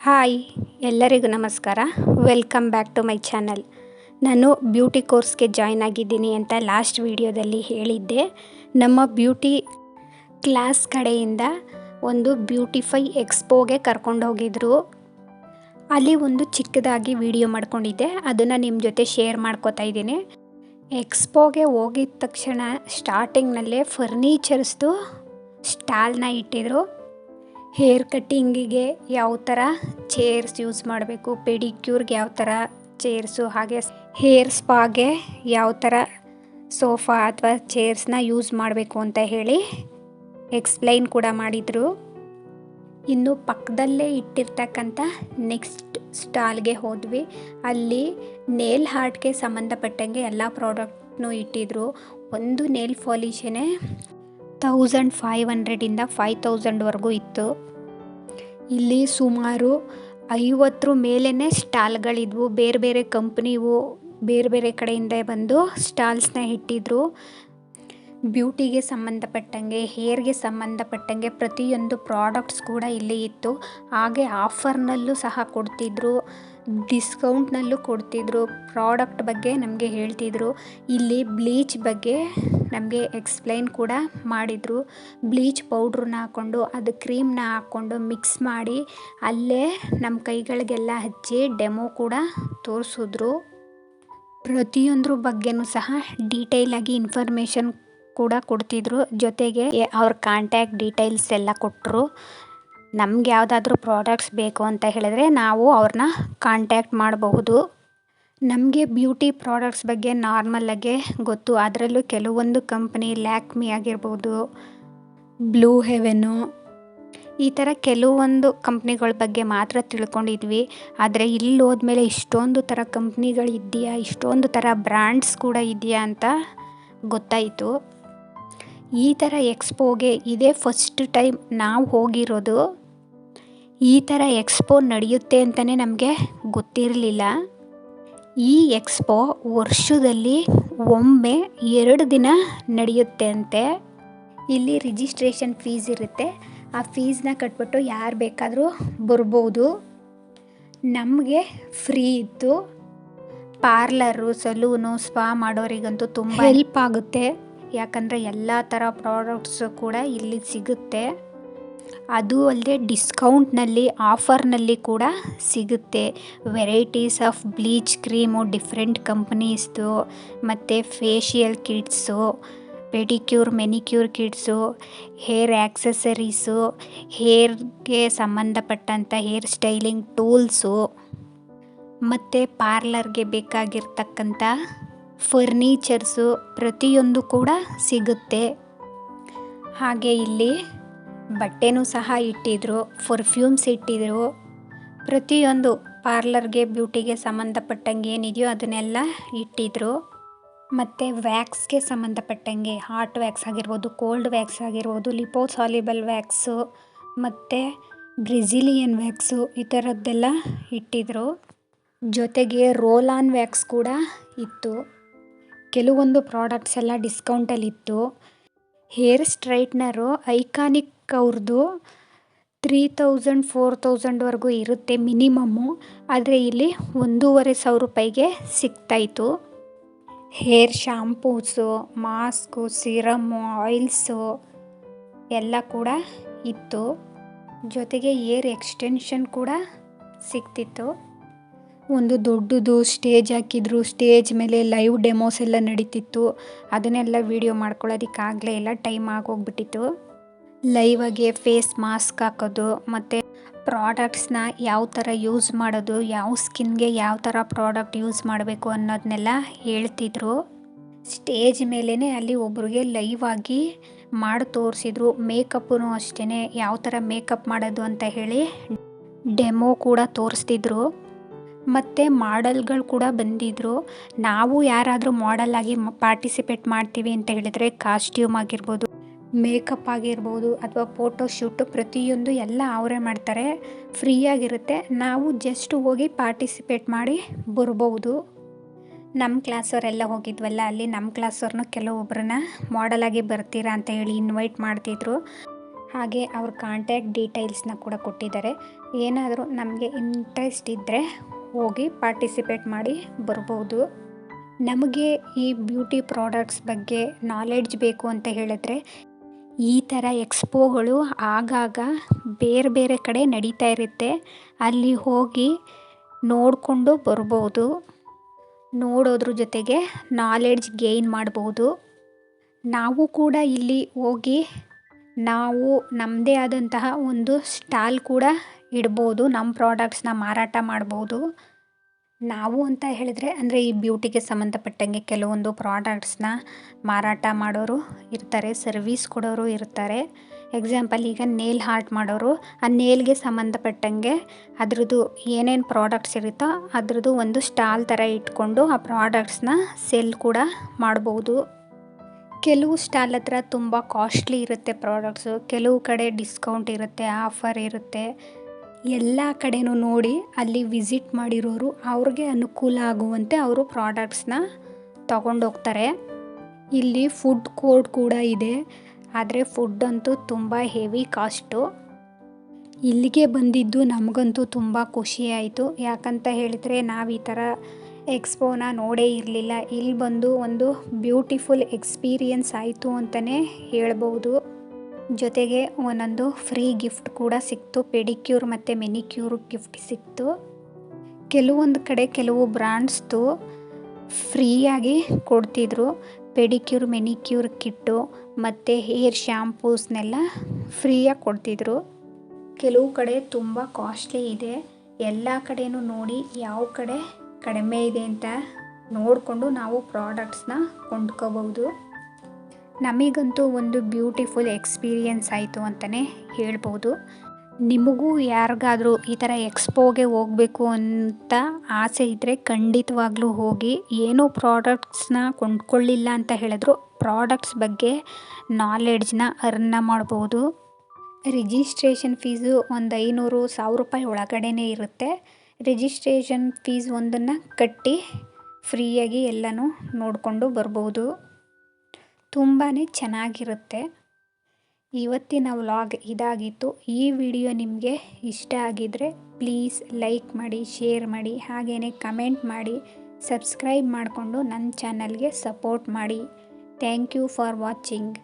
Hi ಎಲ್ಲರಿಗೂ ನಮಸ್ಕಾರ. Welcome back to my channel. ನಾನು ಬ್ಯೂಟಿ ಕೋರ್ಸ್ಗೆ ಜಾಯ್ನ್ ಆಗಿದ್ದೀನಿ ಅಂತ ಲಾಸ್ಟ್ ವಿಡಿಯೋದಲ್ಲಿ ಹೇಳಿದ್ದೆ. ನಮ್ಮ ಬ್ಯೂಟಿ ಕ್ಲಾಸ್ ಕಡೆಯಿಂದ ಒಂದು ಬ್ಯೂಟಿಫೈ ಎಕ್ಸ್ಪೋಗೆ ಕರ್ಕೊಂಡು ಹೋಗಿದ್ರು. ಅಲ್ಲಿ ಒಂದು ಚಿಕ್ಕದಾಗಿ ವಿಡಿಯೋ ಮಾಡ್ಕೊಂಡಿದ್ದೆ, ಅದನ್ನು ನಿಮ್ಮ ಜೊತೆ ಶೇರ್ ಮಾಡ್ಕೋತಾ ಇದ್ದೀನಿ. ಎಕ್ಸ್ಪೋಗೆ ಹೋಗಿದ ತಕ್ಷಣ ಸ್ಟಾರ್ಟಿಂಗ್ನಲ್ಲೇ ಫರ್ನಿಚರ್ಸ್ದು ಸ್ಟಾಲ್ನ ಇಟ್ಟಿದ್ರು. ಹೇರ್ ಕಟ್ಟಿಂಗಿಗೆ ಯಾವ ಥರ ಚೇರ್ಸ್ ಯೂಸ್ ಮಾಡಬೇಕು, ಪೆಡಿಕ್ಯೂರ್ಗೆ ಯಾವ ಥರ ಚೇರ್ಸು, ಹಾಗೆ ಹೇರ್ ಸ್ಪಾಗೆ ಯಾವ ಥರ ಸೋಫಾ ಅಥವಾ ಚೇರ್ಸ್ನ ಯೂಸ್ ಮಾಡಬೇಕು ಅಂತ ಹೇಳಿ ಎಕ್ಸ್ಪ್ಲೈನ್ ಕೂಡ ಮಾಡಿದರು. ಇನ್ನು ಪಕ್ಕದಲ್ಲೇ ಇಟ್ಟಿರ್ತಕ್ಕಂಥ ನೆಕ್ಸ್ಟ್ ಸ್ಟಾಲ್ಗೆ ಹೋದ್ವಿ. ಅಲ್ಲಿ ನೇಲ್ ಆರ್ಟ್ಗೆ ಸಂಬಂಧಪಟ್ಟಂಗೆ ಎಲ್ಲ ಪ್ರಾಡಕ್ಟ್ನೂ ಇಟ್ಟಿದ್ರು. ಒಂದು ನೇಲ್ ಪಾಲಿಶನೇ 1500ಇಂದ 5000ವರೆಗೂ ಇತ್ತು. ಇಲ್ಲಿ ಸುಮಾರು 50 ಮೇಲೇ ಸ್ಟಾಲ್ಗಳಿದ್ವು. ಬೇರೆ ಬೇರೆ ಕಂಪ್ನಿವು ಬೇರೆ ಬೇರೆ ಕಡೆಯಿಂದ ಬಂದು ಸ್ಟಾಲ್ಸ್ನ ಇಟ್ಟಿದ್ರು. ಬ್ಯೂಟಿಗೆ ಸಂಬಂಧಪಟ್ಟಂಗೆ, ಹೇರ್ಗೆ ಸಂಬಂಧಪಟ್ಟಂಗೆ ಪ್ರತಿಯೊಂದು ಪ್ರಾಡಕ್ಟ್ಸ್ ಕೂಡ ಇಲ್ಲಿ ಇತ್ತು. ಹಾಗೆ ಆಫರ್ನಲ್ಲೂ ಸಹ ಕೊಡ್ತಿದ್ರು, ಡಿಸ್ಕೌಂಟ್ನಲ್ಲೂ ಕೊಡ್ತಿದ್ರು. ಪ್ರಾಡಕ್ಟ್ ಬಗ್ಗೆ ನಮಗೆ ಹೇಳ್ತಿದ್ರು. ಇಲ್ಲಿ ಬ್ಲೀಚ್ ಬಗ್ಗೆ ನಮಗೆ ಎಕ್ಸ್ಪ್ಲೈನ್ ಕೂಡ ಮಾಡಿದರು. ಬ್ಲೀಚ್ ಪೌಡ್ರನ್ನ ಹಾಕ್ಕೊಂಡು ಅದು ಕ್ರೀಮ್ನ ಹಾಕ್ಕೊಂಡು ಮಿಕ್ಸ್ ಮಾಡಿ ಅಲ್ಲೇ ನಮ್ಮ ಕೈಗಳಿಗೆಲ್ಲ ಹಚ್ಚಿ ಡೆಮೋ ಕೂಡ ತೋರಿಸಿದ್ರು. ಪ್ರತಿಯೊಂದ್ರ ಬಗ್ಗೆನೂ ಸಹ ಡೀಟೇಲಾಗಿ ಇನ್ಫಾರ್ಮೇಷನ್ ಕೂಡ ಕೊಡ್ತಿದ್ರು. ಜೊತೆಗೆ ಅವ್ರ ಕಾಂಟ್ಯಾಕ್ಟ್ ಡೀಟೇಲ್ಸ್ ಎಲ್ಲ ಕೊಟ್ಟರು. ನಮ್ಗೆ ಯಾವುದಾದ್ರೂ ಪ್ರಾಡಕ್ಟ್ಸ್ ಬೇಕು ಅಂತ ಹೇಳಿದ್ರೆ ನಾವು ಅವ್ರನ್ನ ಕಾಂಟ್ಯಾಕ್ಟ್ ಮಾಡಬಹುದು. ನಮಗೆ ಬ್ಯೂಟಿ ಪ್ರಾಡಕ್ಟ್ಸ್ ಬಗ್ಗೆ ನಾರ್ಮಲಾಗೆ ಗೊತ್ತು. ಅದರಲ್ಲೂ ಕೆಲವೊಂದು ಕಂಪ್ನಿ ಲ್ಯಾಕ್ಮಿ ಆಗಿರ್ಬೋದು, ಬ್ಲೂ ಹೆವೆನು, ಈ ಥರ ಕೆಲವೊಂದು ಕಂಪ್ನಿಗಳ ಬಗ್ಗೆ ಮಾತ್ರ ತಿಳ್ಕೊಂಡಿದ್ವಿ. ಆದರೆ ಇಲ್ಲಿ ಹೋದ್ಮೇಲೆ ಇಷ್ಟೊಂದು ಥರ ಕಂಪ್ನಿಗಳಿದೆಯಾ, ಇಷ್ಟೊಂದು ಥರ ಬ್ರ್ಯಾಂಡ್ಸ್ ಕೂಡ ಇದೆಯಾ ಅಂತ ಗೊತ್ತಾಯಿತು. ಈ ಥರ ಎಕ್ಸ್ಪೋಗೆ ಇದೇ ಫಸ್ಟ್ ಟೈಮ್ ನಾವು ಹೋಗಿರೋದು. ಈ ಥರ ಎಕ್ಸ್ಪೋ ನಡೆಯುತ್ತೆ ಅಂತಲೇ ನಮಗೆ ಗೊತ್ತಿರಲಿಲ್ಲ. ಈ ಎಕ್ಸ್ಪೋ ವರ್ಷದಲ್ಲಿ ಒಮ್ಮೆ 2 ದಿನ ನಡೆಯುತ್ತೆ ಅಂತೆ. ಇಲ್ಲಿ ರಿಜಿಸ್ಟ್ರೇಷನ್ ಫೀಸ್ ಇರುತ್ತೆ. ಆ ಫೀಸ್ನ ಕಟ್ಬಿಟ್ಟು ಯಾರು ಬೇಕಾದರೂ ಬರ್ಬೋದು. ನಮಗೆ ಫ್ರೀ ಇತ್ತು. ಪಾರ್ಲರು, ಸಲೂನು, ಸ್ಪಾ ಮಾಡೋರಿಗಂತೂ ತುಂಬ ಹೆಲ್ಪ್ ಆಗುತ್ತೆ. ಯಾಕಂದರೆ ಎಲ್ಲ ಥರ ಪ್ರಾಡಕ್ಟ್ಸು ಕೂಡ ಇಲ್ಲಿ ಸಿಗುತ್ತೆ. ಅದು ಅಲ್ಲದೆ ಡಿಸ್ಕೌಂಟ್ನಲ್ಲಿ, ಆಫರ್ನಲ್ಲಿ ಕೂಡ ಸಿಗುತ್ತೆ. Varieties of bleach cream, different ಕಂಪ್ನೀಸ್ದು, ಮತ್ತು facial kits, pedicure manicure kits, hair accessories, ಹೇರ್ಗೆ ಸಂಬಂಧಪಟ್ಟಂಥ ಹೇರ್ ಸ್ಟೈಲಿಂಗ್ ಟೂಲ್ಸು, ಮತ್ತು ಪಾರ್ಲರ್ಗೆ ಬೇಕಾಗಿರ್ತಕ್ಕಂಥ ಫರ್ನಿಚರ್ಸು ಪ್ರತಿಯೊಂದು ಕೂಡ ಸಿಗುತ್ತೆ. ಹಾಗೆ ಇಲ್ಲಿ ಬಟ್ಟೆನೂ ಸಹ ಇಟ್ಟಿದ್ರು, ಪರ್ಫ್ಯೂಮ್ಸ್ ಇಟ್ಟಿದ್ರು. ಪ್ರತಿಯೊಂದು ಪಾರ್ಲರ್ಗೆ, ಬ್ಯೂಟಿಗೆ ಸಂಬಂಧಪಟ್ಟಂಗೆ ಏನಿದೆಯೋ ಅದನ್ನೆಲ್ಲ ಇಟ್ಟಿದ್ರು. ಮತ್ತು ವ್ಯಾಕ್ಸ್ಗೆ ಸಂಬಂಧಪಟ್ಟಂಗೆ ಹಾಟ್ ವ್ಯಾಕ್ಸ್ ಆಗಿರ್ಬೋದು, ಕೋಲ್ಡ್ ವ್ಯಾಕ್ಸ್ ಆಗಿರ್ಬೋದು, ಲಿಪೋಸಾಲ್ಯುಬಲ್ ವ್ಯಾಕ್ಸು ಮತ್ತು ಬ್ರೆಜಿಲಿಯನ್ ವ್ಯಾಕ್ಸು, ಈ ಥರದ್ದೆಲ್ಲ ಇಟ್ಟಿದ್ರು. ಜೊತೆಗೆ ರೋಲ್ ಆನ್ ವ್ಯಾಕ್ಸ್ ಕೂಡ ಇತ್ತು. ಕೆಲವೊಂದು ಪ್ರಾಡಕ್ಟ್ಸ್ ಎಲ್ಲ ಡಿಸ್ಕೌಂಟಲ್ಲಿತ್ತು. ಹೇರ್ ಸ್ಟ್ರೈಟ್ನರು ಐಕಾನಿಕ್ ಅವ್ರದ್ದು 3000-4000ವರೆಗೂ ಇರುತ್ತೆ ಮಿನಿಮಮ್ಮು. ಆದರೆ ಇಲ್ಲಿ 1500 ರೂಪಾಯಿಗೆ ಸಿಗ್ತಾಯಿತ್ತು. ಹೇರ್ ಶಾಂಪೂಸು, ಮಾಸ್ಕು, ಸಿರಮ್ಮು, ಆಯಿಲ್ಸು ಎಲ್ಲ ಕೂಡ ಇತ್ತು. ಜೊತೆಗೆ ಏರ್ ಎಕ್ಸ್ಟೆನ್ಷನ್ ಕೂಡ ಸಿಗ್ತಿತ್ತು. ಒಂದು ದೊಡ್ಡದು ಸ್ಟೇಜ್ ಹಾಕಿದ್ರು. ಸ್ಟೇಜ್ ಮೇಲೆ ಲೈವ್ ಡೆಮೋಸ್ ಎಲ್ಲ ನಡೀತಿತ್ತು. ಅದನ್ನೆಲ್ಲ ವೀಡಿಯೋ ಮಾಡ್ಕೊಳ್ಳೋದಕ್ಕಾಗಲೇ ಇಲ್ಲ, ಟೈಮ್ ಆಗೋಗ್ಬಿಟ್ಟಿತ್ತು. ಲೈವಾಗೆ ಫೇಸ್ ಮಾಸ್ಕ್ ಹಾಕೋದು, ಮತ್ತು ಪ್ರಾಡಕ್ಟ್ಸ್ನ ಯಾವ ಥರ ಯೂಸ್ ಮಾಡೋದು, ಯಾವ ಸ್ಕಿನ್ಗೆ ಯಾವ ಥರ ಪ್ರಾಡಕ್ಟ್ ಯೂಸ್ ಮಾಡಬೇಕು ಅನ್ನೋದನ್ನೆಲ್ಲ ಹೇಳ್ತಿದ್ರು. ಸ್ಟೇಜ್ ಮೇಲೇ ಅಲ್ಲಿ ಒಬ್ರಿಗೆ ಲೈವ್ ಆಗಿ ಮಾಡಿ ತೋರಿಸಿದ್ರು. ಮೇಕಪ್ಪೂ ಅಷ್ಟೇ, ಯಾವ ಥರ ಮೇಕಪ್ ಮಾಡೋದು ಅಂತ ಹೇಳಿ ಡೆಮೋ ಕೂಡ ತೋರಿಸ್ತಿದ್ರು. ಮತ್ತು ಮಾಡೆಲ್ಗಳು ಕೂಡ ಬಂದಿದ್ದರು. ನಾವು ಯಾರಾದರೂ ಮಾಡೆಲ್ ಆಗಿ ಪಾರ್ಟಿಸಿಪೇಟ್ ಮಾಡ್ತೀವಿ ಅಂತ ಹೇಳಿದರೆ ಕಾಸ್ಟ್ಯೂಮ್ ಆಗಿರ್ಬೋದು, ಮೇಕಪ್ ಆಗಿರ್ಬೋದು, ಅಥವಾ ಫೋಟೋಶೂಟು ಪ್ರತಿಯೊಂದು ಎಲ್ಲ ಅವರೇ ಮಾಡ್ತಾರೆ. ಫ್ರೀಯಾಗಿರುತ್ತೆ. ನಾವು ಜಸ್ಟ್ ಹೋಗಿ ಪಾರ್ಟಿಸಿಪೇಟ್ ಮಾಡಿ ಬರ್ಬೋದು. ನಮ್ಮ ಕ್ಲಾಸವರೆಲ್ಲ ಹೋಗಿದ್ವಲ್ಲ, ಅಲ್ಲಿ ನಮ್ಮ ಕ್ಲಾಸವ್ರನ್ನ ಕೆಲವೊಬ್ಬರನ್ನ ಮಾಡೆಲಾಗಿ ಬರ್ತೀರಾ ಅಂತ ಹೇಳಿ ಇನ್ವೈಟ್ ಮಾಡ್ತಿದ್ರು. ಹಾಗೆ ಅವ್ರ ಕಾಂಟ್ಯಾಕ್ಟ್ ಡೀಟೇಲ್ಸ್ನ ಕೂಡ ಕೊಟ್ಟಿದ್ದಾರೆ. ಏನಾದರೂ ನಮಗೆ ಇಂಟ್ರೆಸ್ಟ್ ಇದ್ದರೆ ಹೋಗಿ ಪಾರ್ಟಿಸಿಪೇಟ್ ಮಾಡಿ ಬರ್ಬೋದು. ನಮಗೆ ಈ ಬ್ಯೂಟಿ ಪ್ರಾಡಕ್ಟ್ಸ್ ಬಗ್ಗೆ ನಾಲೆಡ್ಜ್ ಬೇಕು ಅಂತ ಹೇಳಿದ್ರೆ ಈ ಥರ ಎಕ್ಸ್ಪೋಗಳು ಆಗಾಗ ಬೇರೆ ಬೇರೆ ಕಡೆ ನಡೀತಾ ಇರುತ್ತೆ. ಅಲ್ಲಿ ಹೋಗಿ ನೋಡಿಕೊಂಡು ಬರ್ಬೋದು. ನೋಡೋದ್ರ ಜೊತೆಗೆ ನಾಲೆಡ್ಜ್ ಗೇನ್ ಮಾಡ್ಬೋದು. ನಾವು ಕೂಡ ಇಲ್ಲಿ ಹೋಗಿ ನಾವು ನಮ್ಮದೇ ಆದಂತಹ ಒಂದು ಸ್ಟಾಲ್ ಕೂಡ ಇಡ್ಬೋದು. ನಮ್ಮ ಪ್ರಾಡಕ್ಟ್ಸ್ನ ಮಾರಾಟ ಮಾಡ್ಬೋದು. ನಾವು ಅಂತ ಹೇಳಿದ್ರೆ ಅಂದರೆ ಈ ಬ್ಯೂಟಿಗೆ ಸಂಬಂಧಪಟ್ಟಂಗೆ ಕೆಲವೊಂದು ಪ್ರಾಡಕ್ಟ್ಸ್ನ ಮಾರಾಟ ಮಾಡೋರು ಇರ್ತಾರೆ, ಸರ್ವಿಸ್ ಕೊಡೋರು ಇರ್ತಾರೆ. ಎಕ್ಸಾಂಪಲ್ ಈಗ ನೇಲ್ ಆರ್ಟ್ ಮಾಡೋರು ಆ ನೇಲ್ಗೆ ಸಂಬಂಧಪಟ್ಟಂಗೆ ಅದ್ರದ್ದು ಏನೇನು ಪ್ರಾಡಕ್ಟ್ಸ್ ಇರುತ್ತೋ ಅದ್ರದ್ದು ಒಂದು ಸ್ಟಾಲ್ ಥರ ಇಟ್ಕೊಂಡು ಆ ಪ್ರಾಡಕ್ಟ್ಸ್ನ ಸೇಲ್ ಕೂಡ ಮಾಡ್ಬೋದು. ಕೆಲವು ಸ್ಟಾಲ್ ಹತ್ರ ತುಂಬ ಕಾಸ್ಟ್ಲಿ ಇರುತ್ತೆ ಪ್ರಾಡಕ್ಟ್ಸು, ಕೆಲವು ಕಡೆ ಡಿಸ್ಕೌಂಟ್ ಇರುತ್ತೆ, ಆಫರ್ ಇರುತ್ತೆ. ಎಲ್ಲ ಕಡೆನೂ ನೋಡಿ ಅಲ್ಲಿ ವಿಸಿಟ್ ಮಾಡಿರೋರು ಅವ್ರಿಗೆ ಅನುಕೂಲ ಆಗುವಂತೆ ಅವರು ಪ್ರಾಡಕ್ಟ್ಸ್ನ ತಗೊಂಡೋಗ್ತಾರೆ. ಇಲ್ಲಿ ಫುಡ್ ಕೋರ್ಟ್ ಕೂಡ ಇದೆ, ಆದರೆ ಫುಡ್ ಅಂತೂ ತುಂಬ ಹೆವಿ ಕಾಸ್ಟು. ಇಲ್ಲಿಗೆ ಬಂದಿದ್ದು ನಮಗಂತೂ ತುಂಬ ಖುಷಿ ಆಯಿತು. ಯಾಕಂತ ಹೇಳಿದರೆ ನಾವು ಈ ಥರ ಎಕ್ಸ್ಪೋನ ನೋಡೇ ಇರಲಿಲ್ಲ. ಇಲ್ಲಿ ಬಂದು ಒಂದು ಬ್ಯೂಟಿಫುಲ್ ಎಕ್ಸ್ಪೀರಿಯನ್ಸ್ ಆಯಿತು ಅಂತಲೇ ಹೇಳ್ಬೋದು. ಜೊತೆಗೆ ಒಂದೊಂದು ಫ್ರೀ ಗಿಫ್ಟ್ ಕೂಡ ಸಿಕ್ತು. ಪೆಡಿಕ್ಯೂರ್ ಮತ್ತು ಮೆನಿಕ್ಯೂರ್ ಗಿಫ್ಟ್ ಸಿಕ್ತು. ಕೆಲವೊಂದು ಕಡೆ ಕೆಲವು ಬ್ರ್ಯಾಂಡ್ಸ್ದು ಫ್ರೀಯಾಗಿ ಕೊಡ್ತಿದ್ರು. ಪೆಡಿಕ್ಯೂರ್ ಮೆನಿಕ್ಯೂರ್ ಕಿಟ್ಟು ಮತ್ತು ಹೇರ್ ಶ್ಯಾಂಪೂಸ್ನೆಲ್ಲ ಫ್ರೀಯಾಗಿ ಕೊಡ್ತಿದ್ರು. ಕೆಲವು ಕಡೆ ತುಂಬ ಕಾಸ್ಟ್ಲಿ ಇದೆ. ಎಲ್ಲ ಕಡೆನೂ ನೋಡಿ ಯಾವ ಕಡೆ ಕಡಿಮೆ ಇದೆ ಅಂತ ನೋಡಿಕೊಂಡು ನಾವು ಪ್ರಾಡಕ್ಟ್ಸ್ನ ಕೊಂಡ್ಕೋಬಹುದು. ನಮಗಂತೂ ಒಂದು ಬ್ಯೂಟಿಫುಲ್ ಎಕ್ಸ್ಪೀರಿಯನ್ಸ್ ಆಯಿತು ಅಂತಲೇ ಹೇಳ್ಬೋದು. ನಿಮಗೂ ಯಾರಿಗಾದರೂ ಈ ಥರ ಎಕ್ಸ್ಪೋಗೆ ಹೋಗಬೇಕು ಅಂತ ಆಸೆ ಇದ್ದರೆ ಖಂಡಿತವಾಗ್ಲೂ ಹೋಗಿ. ಏನೋ ಪ್ರಾಡಕ್ಟ್ಸ್ನ ಕೊಂಡ್ಕೊಳ್ಳಿಲ್ಲ ಅಂತ ಹೇಳಿದ್ರು ಪ್ರಾಡಕ್ಟ್ಸ್ ಬಗ್ಗೆ ನಾಲೆಡ್ಜ್ನ ಅರ್ನ್ ಮಾಡ್ಬೋದು. ರಿಜಿಸ್ಟ್ರೇಷನ್ ಫೀಸು ಒಂದು 500-1000 ರೂಪಾಯಿ ಒಳಗಡೆನೇ ಇರುತ್ತೆ. ರಿಜಿಸ್ಟ್ರೇಷನ್ ಫೀಸ್ ಒಂದನ್ನು ಕಟ್ಟಿ ಫ್ರೀಯಾಗಿ ಎಲ್ಲನೂ ನೋಡಿಕೊಂಡು ಬರ್ಬೋದು. ತುಂಬಾ ಚೆನ್ನಾಗಿರುತ್ತೆ. ಇವತ್ತಿನ ವ್ಲಾಗ್ ಇದಾಗಿತ್ತು. ಈ ವಿಡಿಯೋ ನಿಮಗೆ ಇಷ್ಟ ಆಗಿದ್ದರೆ ಪ್ಲೀಸ್ ಲೈಕ್ ಮಾಡಿ, ಶೇರ್ ಮಾಡಿ, ಹಾಗೆಯೇ ಕಮೆಂಟ್ ಮಾಡಿ, ಸಬ್ಸ್ಕ್ರೈಬ್ ಮಾಡಿಕೊಂಡು ನನ್ನ ಚಾನಲ್ಗೆ ಸಪೋರ್ಟ್ ಮಾಡಿ. Thank you for watching.